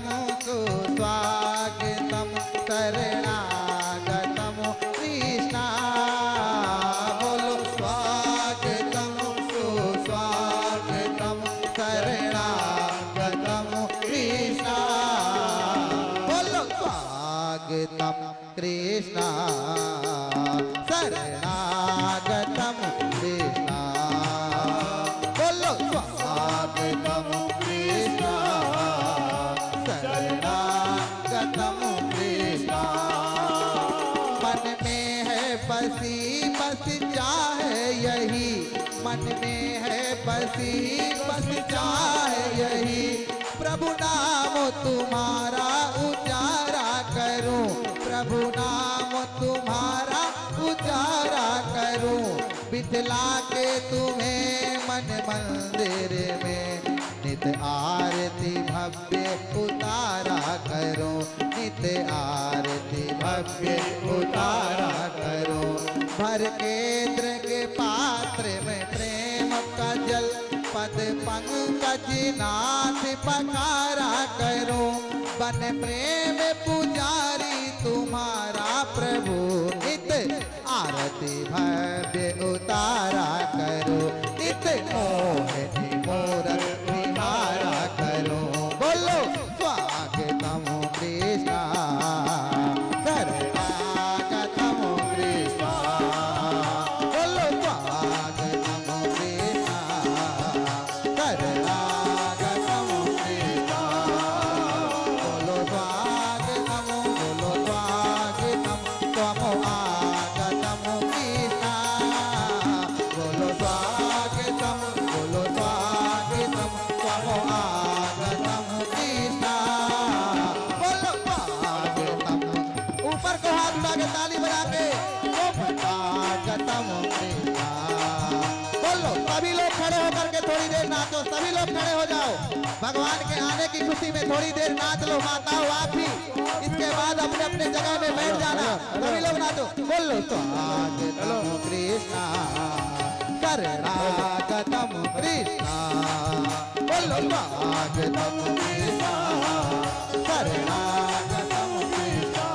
मन में है बसी बस चाहे यही, प्रभु नाम तुम्हारा उजारा करूं, प्रभु नाम तुम्हारा उजारा करूं, बिठला के तुम्हें मन मंदिर में, नित आरती भव्य उतारा करो, नित आरती भव्य उतारा करो। भर केंद्र के पात्र में प्रेम का जल, पद पंकज नाथ पकारा करो, बन प्रेम पुजारी तुम्हारा प्रभु, नित आरती भव्य उतारा करो, नित मोहिनी मूरत निहारा करो। बोलो स्वागतम कृष्णा, शरणागतम कृष्णा, बोलो स्वागतम कृष्णा, शरणागतम कृष्णा, बोलो स्वागतम, बोलो स्वागतम, त्वम आगतम कृष्णा, बोलो स्वागतम, बोलो स्वागतम, त्वम आगतम कृष्णा, बोलो स्वागतम। ऊपर को हाथ उठा के ताली बजा के स्वागतम कृष्णा, बोलो। सभी लोग खड़े होकर के थोड़ी देर नाचो, सभी लोग खड़े हो जाओ, भगवान के आने की खुशी में थोड़ी देर नाच लो। माताओं आप भी, इसके बाद अपने अपने जगह में बैठ जाना, सभी लोग नाचो। बोलो स्वागतम कृष्णा, शरणागतम कृष्णा, बोलो स्वागतम कृष्णा, शरणागतम कृष्णा,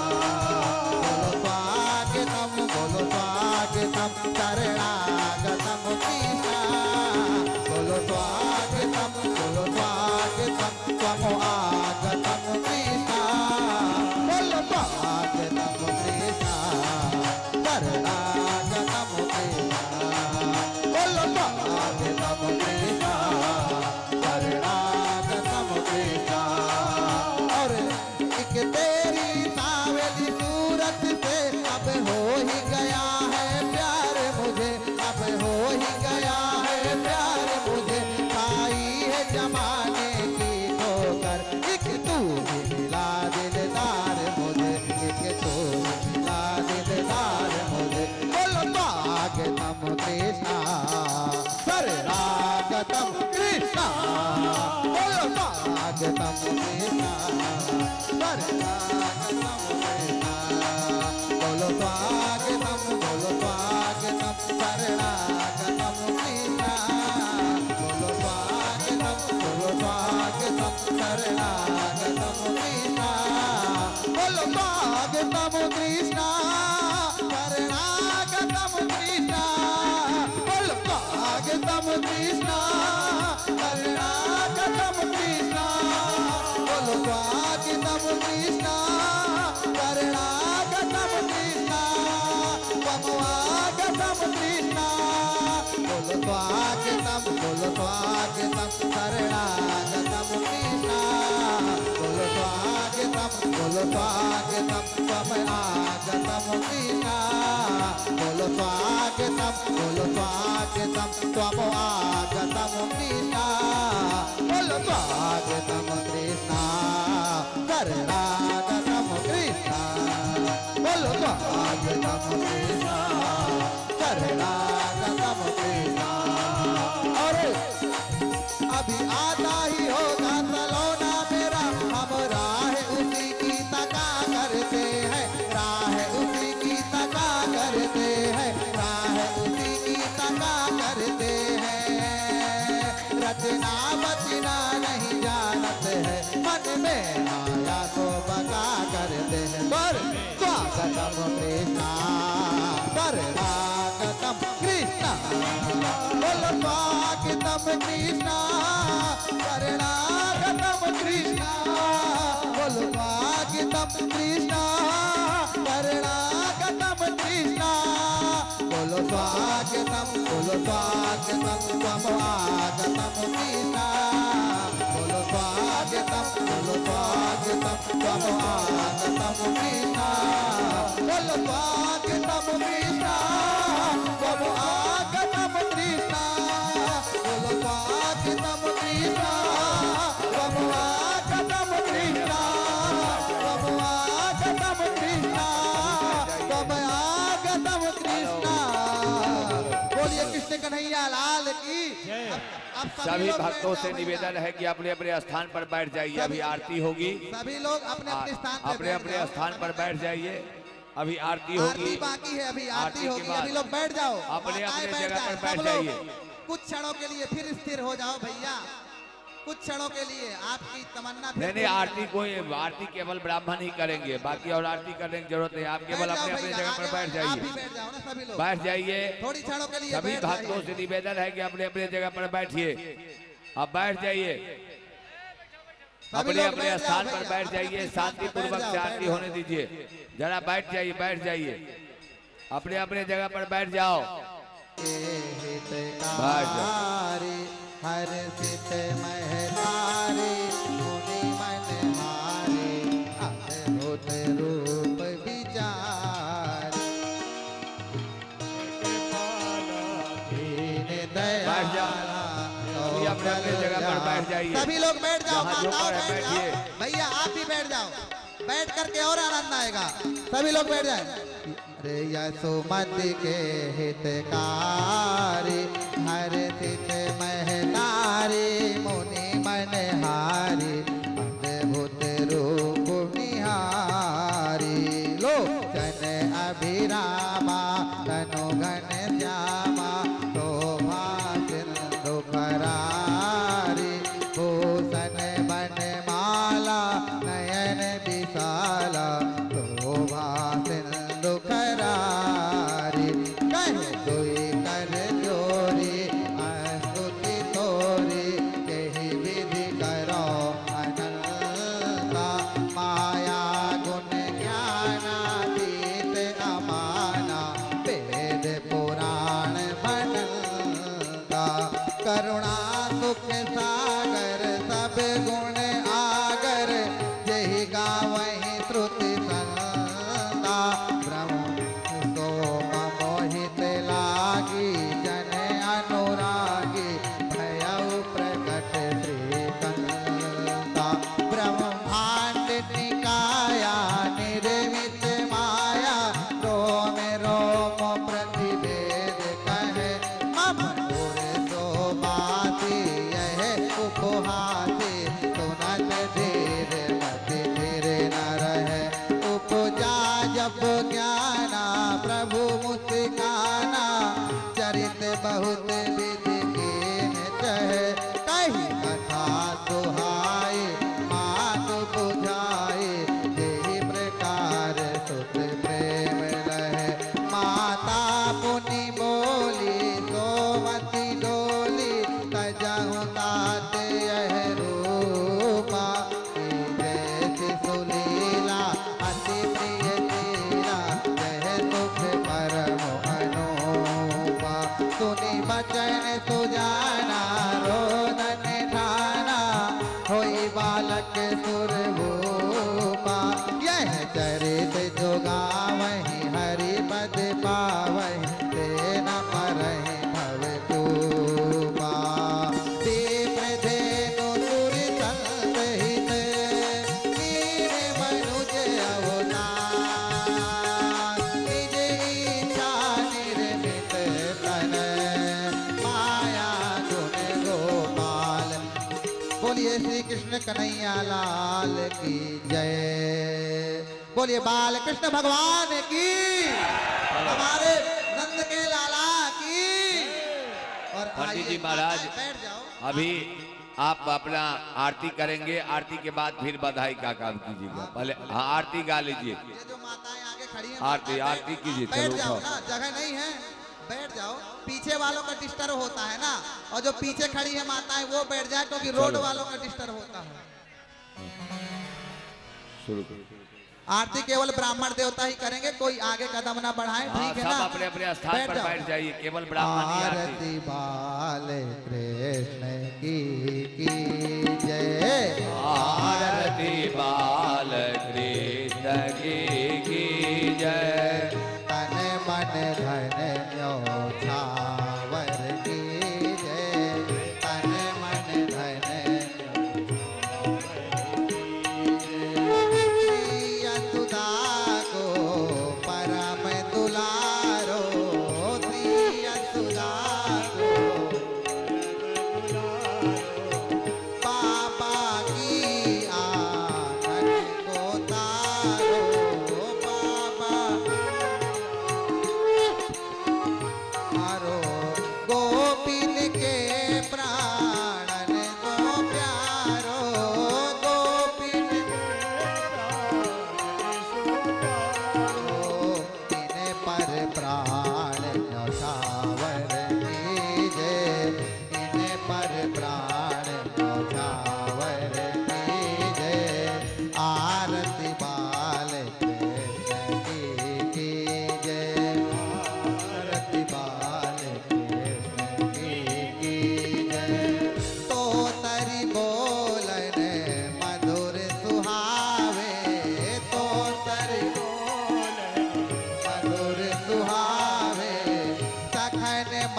बोलो स्वागतम, बोलो स्वागतम, शरणागतम कृष्णा, बोलो स्वागतम, बोलो स्वागतम, त्वम आगतम कृष्णा, बोलो स्वागतम कृष्णा, शरणागतम कृष्णा, बोलो स्वागतम कृष्णा, शरणागतम कृष्णा। और एक तेरी सावली सूरत से अब हो ही गया है प्यार मुझे, अब हो ही गया है प्यार मुझे, खाई है जमाने की ठोकर, एक तू ही मिला दिलदार मुझे, एक तू ही मिला दिलदार मुझे। बोलो स्वागतम कृष्णा, शरणागतम कृष्णा, बोलो स्वागतम कृष्णा, शरणागतम कृष्णा, बोलो स्वागतम, बोलो स्वागतम, शरणागतम कृष्णा, बोलो स्वागतम, बोलो स्वागतम, शरणागतम कृष्णा, बोलो स्वागतम कृष्णा, शरणागतम कृष्णा, बोलो स्वागतम कृष्णा, शरणागतम कृष्णा, बोलो स्वागतम कृष्णा, शरणागतम कृष्णा, स्वागतम कृष्णा, बोलो स्वागतम, बोलो स्वागतम, शरणागतम कृष्णा, बोलो स्वागतम, बोलो स्वागतम, स्वागतम कृष्णा, बोलो स्वागतम, बोलो स्वागतम, स्वागतम कृष्णा, बोलो स्वागतम कृष्णा, शरणागतम कृष्णा, बोलो स्वागतम कृष्णा, शरणागतम कृष्णा। और अभी आता ही होगा सलोना मेरा, हम राह उसी की तका करते हैं, राह उसी की तका करते हैं, राह उसी की तका करते हैं। रचना बचना नहीं जानते हैं, मन में आया तो बका करते हैं। पर स्वागतम कृष्णा, शरणागतम कृष्णा, बोलो स्वागतम कृष्णा, शरणागतम कृष्णा, बोलो स्वागतम कृष्णा, शरणागतम कृष्णा, बोलो स्वागतम, बोलो स्वागतम, त्वम आगतम कृष्णा, बोलो स्वागतम, बोलो स्वागतम, त्वम आगतम कृष्णा, बोलो स्वागतम कृष्णा, त्वम आगतम कृष्णा, कृष्ण कन्हैया लाल की। जय। अब सभी लोग भक्तों बैठ से जाओ निवेदन भैया। है कि अपने अपने स्थान पर बैठ जाइए। अभी आरती होगी। सभी लोग अपने अपने स्थान पे अपने बैठ अपने जाओ। स्थान पर बैठ जाइए। अभी आरती आरती होगी। बाकी है, अभी आरती आरती के होगी। बाद अभी लोग बैठ जाओ, अपने माताएं अपने बैठ जगह जाएं, पर बैठ सब लोग जाइए। कुछ क्षणों के लिए फिर स्थिर हो जाओ भैया, कुछ क्षणों के लिए आपकी तमन्ना फिर नहीं नहीं, आरती केवल ब्राह्मण ही करेंगे, बाकी और आरती करने की जरूरत नहीं। आप केवल अपने अपने जगह पर बैठ आप भी जाइए। बैठ जाओ ना सभी लोग, बैठ जाइए। थोड़ी क्षणों के लिए सभी बैठ भक्तों जाइए। से निवेदन है कि अपने अपने जगह पर बैठिए। अब बैठ जाइए, अपने लोग अपने बैठ स्थान जाओ पर भैया, बैठ अपने जाइए। अपने स्थान शांति पर बैठ पूर्वक जाओ, से बैठ आरती जाओ। होने दीजिए। जरा बैठ जाइए, बैठ जाइए, अपने अपने जगह पर बैठ जाओ। हितकारी हर सित महतारी मुनि मनहारे अद्भुत रूप विचार दीन बैठ जाओ। दयाला सभी अपने अपने जगह पर बैठ जाइए। सभी लोग बैठ जाओ, जहाँ जो माताओं पर है, बैठ जाओ, बैठिए। भैया आप भी बैठ जाओ, बैठ करके और आनंद आएगा। सभी लोग बैठ जाए। रे यशोमति के हितकारी हर सित महतारी मुनि मनहारी अद्भुत रूप निहारी लोचन अभिरामा तनु घन श्यामा शोभा सिंधु करारी भूषण बनमाला नयन विशाला शोभा सिंधु करारी कहे कोई कर जोरी स्तुति तोरी कही विधि करो अनंता माया गुण ज्ञानातीत अमाना वेद पुराण बनंता करुणा सुख सागर सब गुण आगर यही गावहि श्रुति संता ब्रह्म सोम मोहित लागी जन अनुरागी भयउ प्रकट श्रीकंता ब्रह्मांड निकाया निर्मित माया रोम रोम प्रतिवेद कहे मम गुर शोभाति यह उपहाति सुनत धीर मति धीर न रहे उपजा जब ज्ञाना प्रभु मुस्काना चरित बहुत विधि कीन चहे कही कथा सुहाई मात बुझाई यही प्रकार सुत प्रेम रहे माता पुनि बोली सोमति डोली तजहु तात यह रूपा जैसी सुलीला अति प्रिय तेरा यह सुख परम अनुपा सुनी बचन सुजाना रोदन ठाना होई बालक सुरभूपा यह चरित जो गावहि हरि पद पावहि ते न परहि भव कूपा दीप्र धेनु सुरि संत हित दीन मनुज अवतार निज इच्छा निर्मित तन माया गुण गोपाल। बोलिए श्री कृष्ण कन्हैया लाल की जय। बोलिए बाल कृष्ण भगवान की, हमारे नंद के लाला की। और पंडित जी आइए, महाराज, बैठ जाओ। अभी आप अपना आरती करेंगे। आरती के बाद फिर बधाई का काम कीजिएगा। पहले हाँ आरती गा लीजिए। ये जो माताएं आगे खड़ी हैं, आरती माताएं आरती कीजिए। बैठ चलो जाओ उठाओ। ना, जगह नहीं है, बैठ जाओ। पीछे वालों का डिस्टर्ब होता है ना, और जो पीछे खड़ी है माताएं वो बैठ जाए, क्योंकि रोड चलो। वालों का डिस्टर्ब होता है। शुरू करो। आरती केवल ब्राह्मण देवता ही करेंगे, कोई आगे कदम ना बढ़ाए, हाँ, ठीक है सब ना? अपने अपने स्थान पर जाओ। बैठ जाइए। केवल ब्राह्मण ही आरती। आरती बाल कृष्ण की जय। आरती बाल कृष्ण की जय। तन मन धन न्योछावर की जय। तन मन धन यशोदा को परम दुलारो श्री यशोदा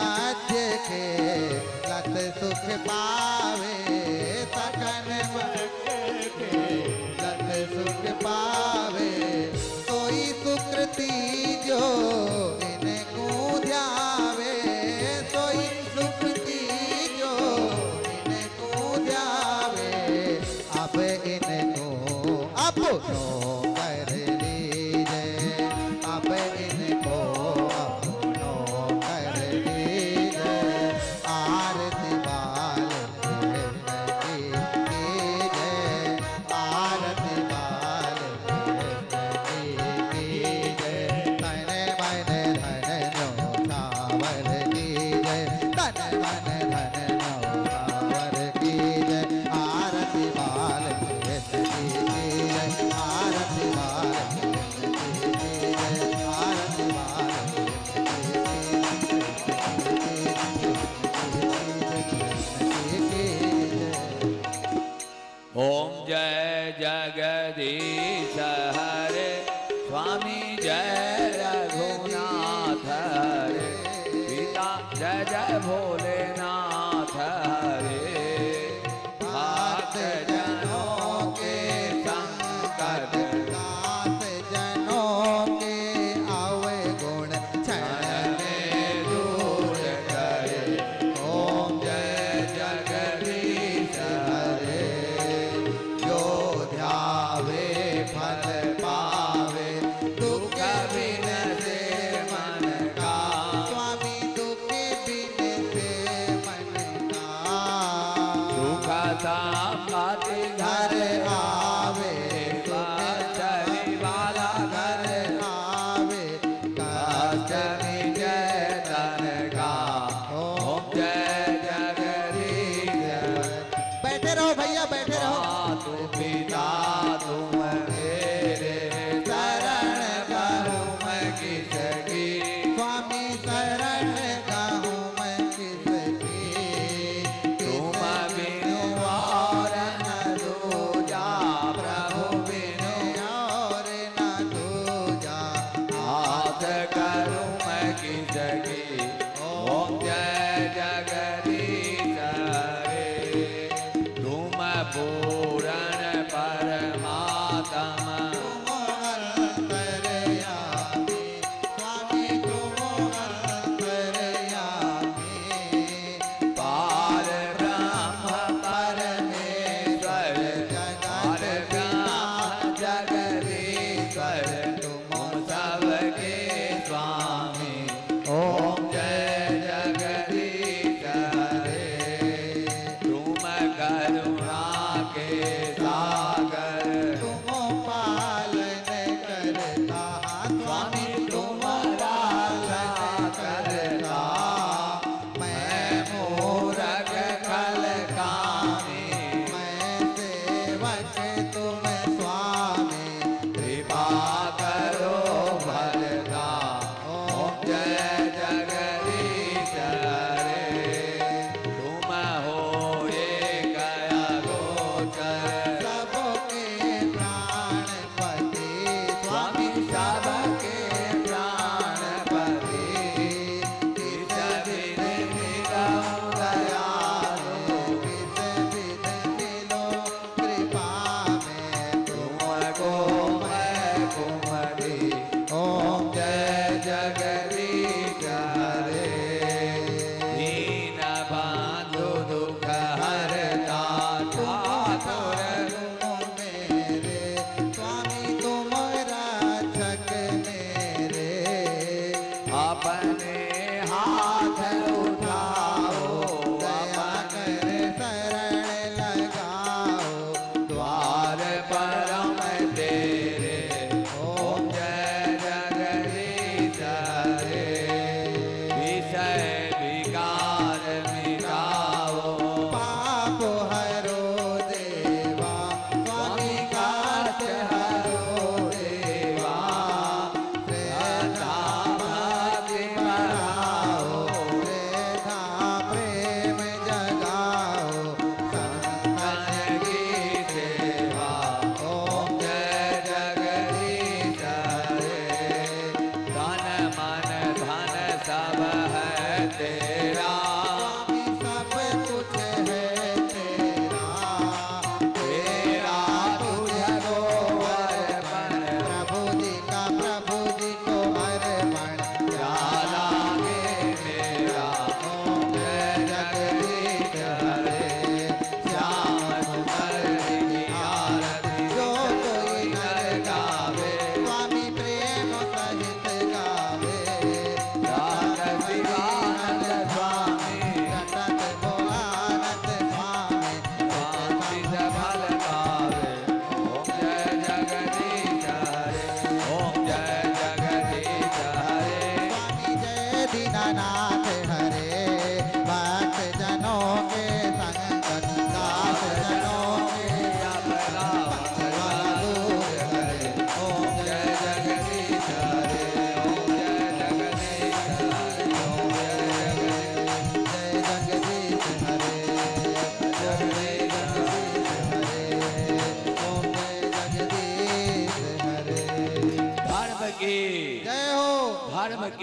मध्य के लत सुख पावे सकन मध्य के लत सुख पावे सोई सुकृति जो इनको ध्यावे सोई सुकृति जो इनको ध्यावे अब इनको अपनो कर लीजिए अब इनको अपनो कर लीजिए आरती बाल कीजिए आरती बाल कीजिए तन मन धन नो सावर कीजिए तन मन धन नो सावर कीजिए आरती बाल कीजिए आरती बाल कीजिए आरती बाल ओम जय जगदीश हरे स्वामी जय रघुनाथ हरे पिता जय जय भोलेनाथ हरे भक्त जनों के संकट दास जनों के आवे गुण क्षण में दूर करे ओम जय जगदीश हरे जो ध्यावे फल पावे दुख बिन से मन का स्वामी दुख बिन से मन का सुख संपत्ति घर आवे चली वाला घर आवे अष्टमी जय तन का ओम जय जगदीश बैठे रहो भैया बैठे रहो मातु पिता तुम मेरे शरण करूं मैं किसकी स्वामी शरण कहूँ मैं किसकी तुम बिनु और न दूजा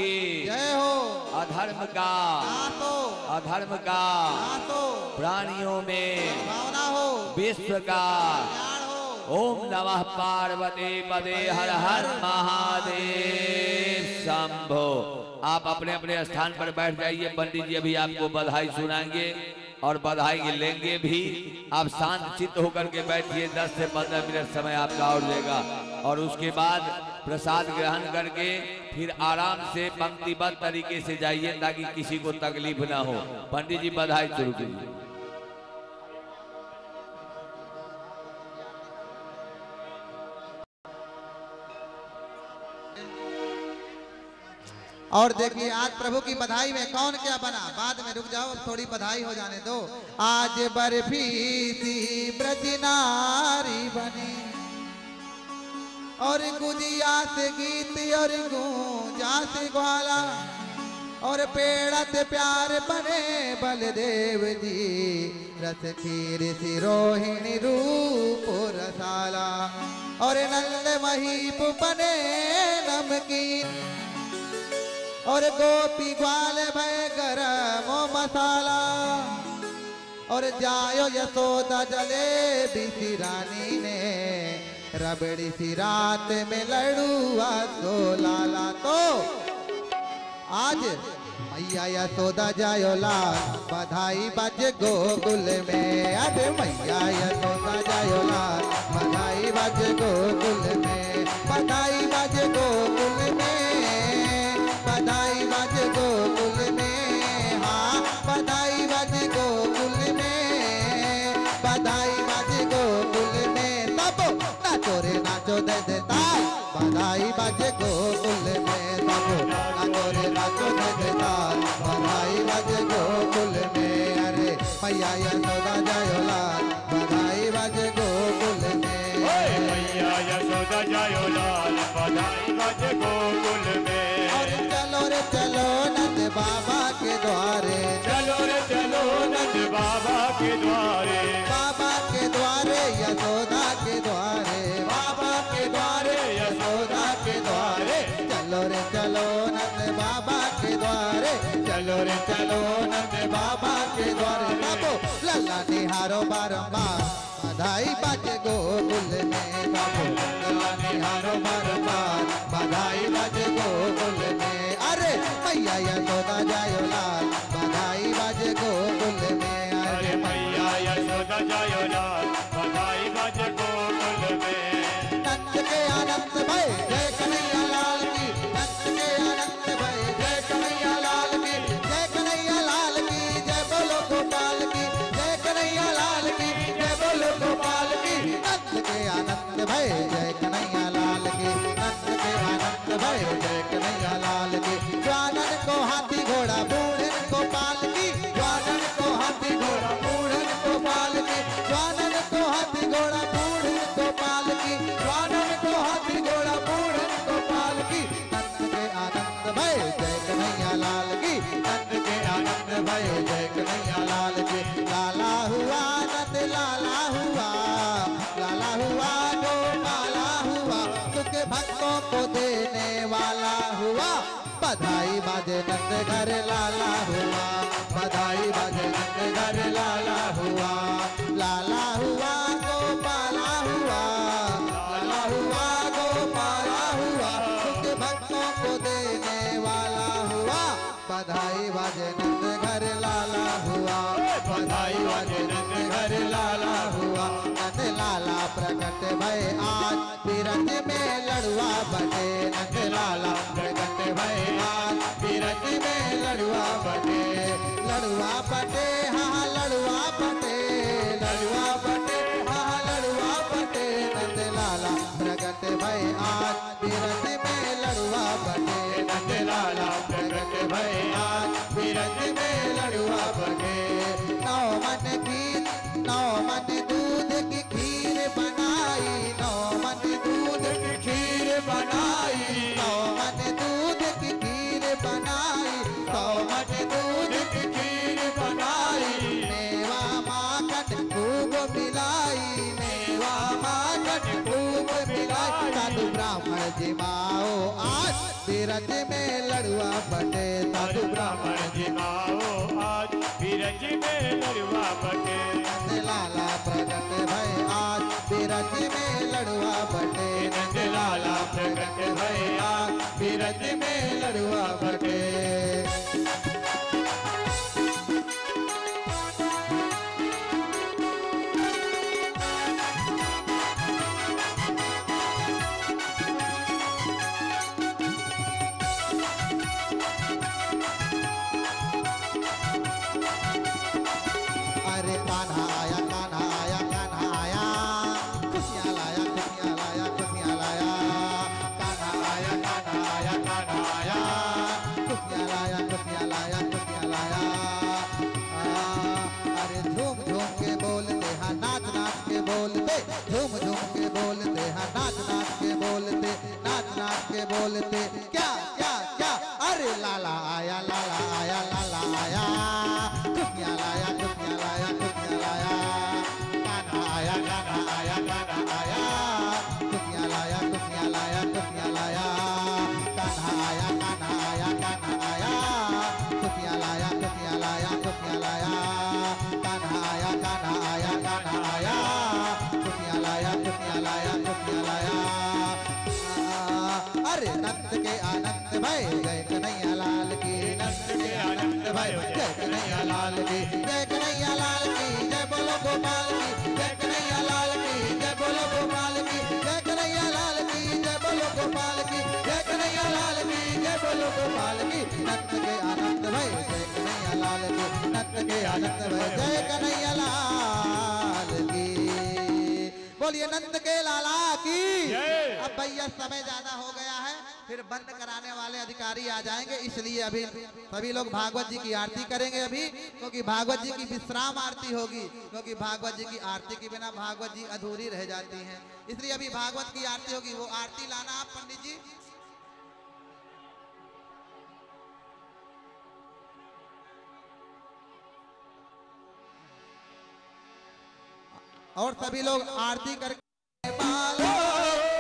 के जय हो। अधर्म का नातो अधर्म का नातो प्राणियों में भावना हो विश्व का ज्ञान हो। ओम नमः पार्वती पदे हर हर महादेव शंभो। आप अपने अपने स्थान पर बैठ जाइए। पंडित जी अभी आपको बधाई सुनाएंगे और बधाई लेंगे भी। आप शांत चित्त होकर के बैठिए। 10 से 15 मिनट समय आपका और देगा और उसके बाद प्रसाद ग्रहण करके फिर आराम से पंक्तिबद्ध तरीके से जाइए ताकि किसी को तकलीफ ना हो। पंडित जी बधाई शुरू कीजिए। और देखिए आज प्रभु की बधाई में कौन क्या बना, बाद में रुक जाओ, थोड़ी बधाई हो जाने दो। आज बर्फी सी ब्रज नारी बनी और गुजिया से गीत और गूंजा से ग्वाला और पेड़ा से प्यार बने बलदेव जी। रस खीर सी रोहिणी रूप रसाला और नंद महीप बने नमकीन और गोपी ग्वाल भय गरम मसाला और जायो यशोदा जलेबी सी रानी ने रबड़ी सी रात में लड़ुआ सो लाला। तो आज मैया यशोदा जायो लाल बधाई बज गोकुल में। अरे मैया यशोदा जायो लाल बधाई बज गोकुल में। बधाई बज गोकुल में। बधाई बज गोकुल में। हाँ बधाई बज गोकुल में। बधाई बज गोकुल में। सब नाचो रे नाचो दे देता। बधाई बज गोकुल में। सब नाचो रे नाचो दे देता। बधाई बज गोकुल में। अरे मैया यशोदा जायो लाल बधाई बज गोकुल में। मैया यशोदा जायो लाल बधाई बज गोकुल में। चलो नंद बाबा के द्वारे। चलो रे चलो नंद बाबा के द्वारे। बाबा के द्वारे यशोदा के द्वारे। बाबा के द्वारे यशोदा के द्वारे। चलो रे चलो नंद बाबा के द्वारे। चलो रे चलो नंद बाबा के द्वारे। बाबू लल्ला निहारो बारंबार बधाई बज गोकुल में। बाबू लल्ला निहारो बारंबार बधाई बज गोकुल में। अरे मैया यशोदा जायो लाल बधाई बज गोकुल में। अरे मैया यशोदा जायो लाल बधाई बज गोकुल में। नंद के आनंद भय जय कन्हैया लाल की। नंद के आनंद भय जय कन्हैया लाल की। जय कन्हैया लाल की जय बोलो गोपाल की। जय कन्हैया लाल की जय बोलो गोपाल की। नंद के आनंद भय जय कन्हैया लाल की। नंद के आनंद भय जय कन्हैया लाल की। ज्वानन को हाथी घोड़ा बूढ़न को पाल की। ज्वानन को हाथी घोड़ा बूढ़न को पाल की। ज्वानन को हाथी घोड़ा बूढ़न को पाल की। ज्वानन को हाथी घोड़ा बूढ़न को पाल की। नंद के आनंद भय जय कन्हैया लाल की। नंद के आनंद भय जय कन्हैया लाल की। लाला हुआ नंद लाला हुआ। लाला हुआ गोपाला हुआ। सुख भक्तों को देने वाला हुआ। बधाई बाजे नंद घर लाला हुआ। बधाई बाजे नंद घर लाला हुआ। लाला हुआ गोपाला हुआ। लाला हुआ गोपाला हुआ। सुख भक्तों को देने वाला हुआ। बधाई बाजे नंद घर लाला हुआ। बधाई बाजे नंद घर लाला हुआ। नंद लाला प्रकट भय आज बिरज में लड़ुआ बने। नंद लाला प्रकट भय आज बिरज में लड़ुआ बने। लड़ुआ बटे हाँ लड़ुआ बटे। लड़ुआ बटे हाँ लड़ुआ बटे। नंद लाला प्रकट भय आज बिरज में लड़ुआ बने। नंद लाला प्रकट भय आज बिरज में लड़ुआ बने। नौ मन की नौ मन दूध की खीर बनाई। नौ मन दूध की खीर बनाई। नौ मन दूध की खीर बनाई। नौ मन दूध की खीर बनाई। मेवा माखन खूब मिलाई। मेवा माखन खूब मिलाई। साधु ब्राह्मण जिमाओ आज बिरज में लड़ुआ बटे साधु ब्राह्मण जी आओ आज बिरज में लड़ुआ बटे नंद लाला प्रगट भय आज बिरज में लड़ुआ बटे नंद लाला प्रगट भय आज बिरज में लड़ुआ बटे झूम झूम के बोलते हैं नाच नाच के बोलते नाच नाच के बोलते क्या क्या क्या अरे लाला आया लाला आया लाला आया खुशियाँ लाया खुशियाँ लाया खुशियाँ लाया गाना आया गाना आया गाना आया खुशियाँ लाया खुशियाँ लाया खुशियाँ लाया गाना आया गाना आया गाना आया खुशियाँ लाया खुशियाँ लाया खुशियाँ लाया गाना आया गाना आया गाना आया खुशियाँ लाया खुशियाँ लाया खुशियाँ लाया अरे नंद के आनंद भय जय कन्हैया लाल की नंद के आनंद भय जय कन्हैया लाल की जय कन्हैया लाल की जय बोलो गोपाल की जय कन्हैया लाल की जय बोलो गोपाल की जय कन्हैया लाल की जय बोलो गोपाल की जय कन्हैया लाल की जय बोलो गोपाल की नंद के आनंद भय जय कन्हैया लाल की नंद के आनंद भय जय कन्हैया लाल की बोलिए नंद के लाला की। अब भैया समय ज्यादा हो गया है, फिर बंद कराने वाले अधिकारी आ जाएंगे, इसलिए अभी सभी लोग भागवत जी की आरती करेंगे अभी, क्योंकि भागवत जी की विश्राम आरती होगी, क्योंकि भागवत जी की आरती के बिना भागवत जी अधूरी रह जाती हैं, इसलिए अभी भागवत की आरती होगी। वो आरती लाना आप पंडित जी। और सभी लोग आरती करके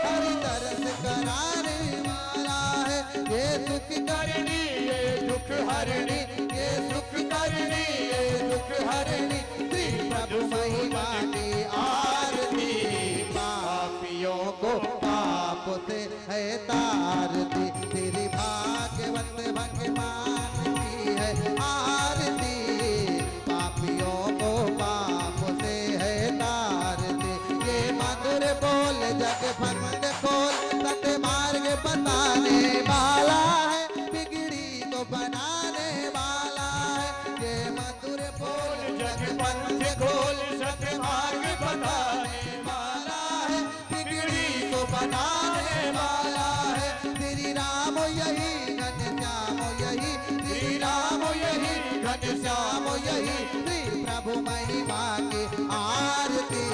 हरि तरस कराने वाला है, ये सुख करनी ये दुख हरणी, ये सुख करनी ये दुख हरणी, श्री प्रभु महिमा की आरती, पापियों को पाप से है तारती, तेरी भाग्यवंत भगवान की है आरती, पापियों को पाप से है तारती, ये मधुर बोल जग फंद खोल, सत मार्ग बताने वाला है, बिगड़ी को बनाने वाला है, ये मधुर बोल जग फंद खोल, सत मार्ग बताने वाला है, बिगड़ी को बनाने वाला है, श्री राम यही घनश्याम यही, श्री राम यही घनश्याम यही, श्री प्रभु महिमा की आरती,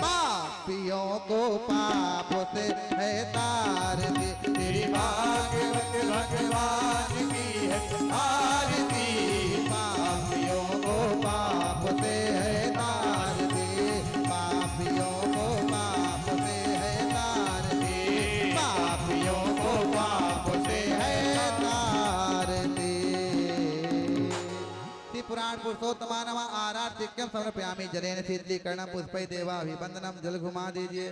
पापियों को पाप से है तारती, तेरी भागवत भगवान की है आरती, पापियों को पाप से है तारती, पापियों को पाप से है तारती, पापियों को पाप से है तारती। पुराण पुरुषोत्तमानम आराधिक्यम समर्पयामि जलेन शीतलीकरणं पुष्पै देवाभिवंदनम, जल घुमा दीजिए।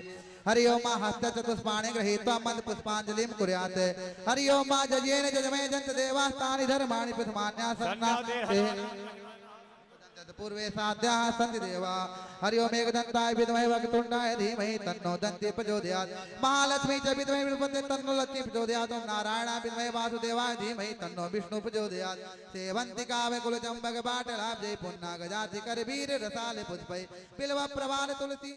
हरि ओम हस्त चतुष्पाणि गृहीत्वा मंद पुष्पांजलिं कुर्यात्, हरि ओम जजेन जजमे जंत देवास्तानि धर्माणि प्रथमान्यासन्ना पूर्वे साध्याः सन्ति देवा, हरि ओम एकदन्ताय विद्महे वक्रतुण्डाय धीमहि तन्नो दन्ति प्रचोदयात्, महालक्ष्मी च विद्महे विष्णुपते तन्नो लक्ष्मी प्रचोदयात्, ओम नारायणाय विद्महे वासुदेवाय धीमहि तन्नो विष्णु प्रचोदयात्, सेवन्तिका कुलचंबक पाटलाब्जे पुन्नागजाति करवीर रसाले पुष्पै बिल्व प्रवाल तुलसी।